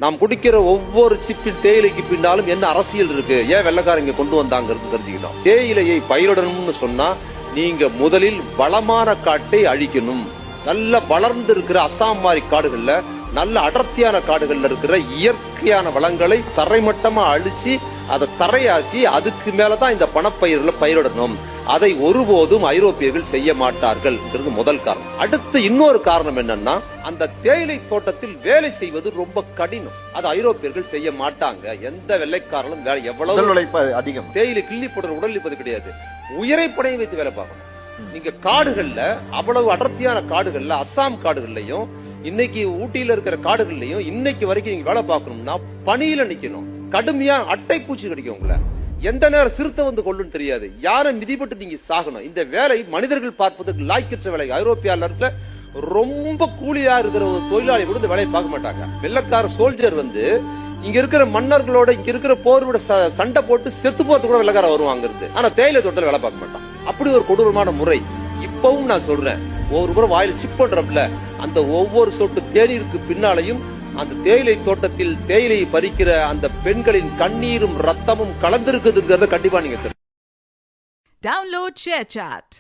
நாம் குடிக்கிற ஒவ்வொரு சிப்பி தேயிலைக்கு பின்னாலும் என்ன அரசியல் இருக்கு, ஏன் வெள்ளக்காரங்க கொண்டு வந்தாங்கிறது தெரிஞ்சுக்கணும். தேயிலையை பயிரிடணும்னு சொன்னா நீங்க முதலில் வளமான காட்டை அழிக்கணும். நல்ல வளர்ந்து இருக்கிற அசாம் மாதிரி காடுகள்ல, நல்ல அடர்த்தியான காடுகள்ல இருக்கிற இயற்கையான வளங்களை தரைமட்டமா அழிச்சு அதை தரையாக்கி அதுக்கு மேலதான் இந்த பணப்பயிர்களை பயிரிடணும். அதை ஒருபோதும் ஐரோப்பியர்கள் செய்ய மாட்டார்கள் முதல் காரணம். அடுத்து இன்னொரு காரணம் என்னன்னா, அந்த தேயிலை தோட்டத்தில் வேலை செய்வது ரொம்ப கடினம். அது ஐரோப்பியர்கள் செய்ய மாட்டாங்க. எந்த வெள்ளைக்காரனும் வேலை எவ்வளவு அதிகம் தேயிலை கிள்ளி போடுற உடலிப்பது கிடையாது. உயரைப்படையை வைத்து வேலை பார்க்கணும். நீங்க காடுகள்ல, அவ்வளவு அடர்த்தியான காடுகள்ல, அசாம் காடுகள்லயும் இன்னைக்கு ஊட்டியில இருக்கிற காடுகள்லயும் இன்னைக்கு வரைக்கும் நீங்க வேலை பார்க்கணும்னா பனியில நிக்கணும். கடுமையா அட்டை பூச்சி கிடைக்கும். உங்களை எந்த நேரம் சிறுத்தை வந்து கொள்ளுன்னு தெரியாது. யாரும் மிதிப்பட்டு நீங்க சாகணும். இந்த வேலை மனிதர்கள் பார்ப்பதற்கு லாய்க்கற்ற வேலை. ஐரோப்பியால இருக்கிற ரொம்ப கூலியா இருக்கிற ஒரு தொழிலாளி கூட இந்த வேலையை பார்க்க மாட்டாங்க. வெள்ளக்கார சோல்ஜர் வந்து இங்க இருக்கிற மன்னர்களோட, இங்க இருக்கிற போரோட சண்டை போட்டு செத்து போறது கூட வெள்ளக்கார வருவாங்க. ஆனா தேயிலை தோட்டத்தில் வேலை பார்க்க மாட்டான். அப்படி ஒரு கொடூரமான முறை. இப்பவும் நான் சொல்றேன், ஒவ்வொரு முறை வாயில சிப் பண்றப்பல அந்த ஒவ்வொரு சொட்டு தேநீருக்கு பின்னாலையும் அந்த தேயிலை தோட்டத்தில் தேயிலையை பறிக்கிற அந்த பெண்களின் கண்ணீரும் ரத்தமும் கலந்திருக்குதுங்கிறத கண்டிப்பா நீங்க டவுன்லோட் ஷேர் சாட்.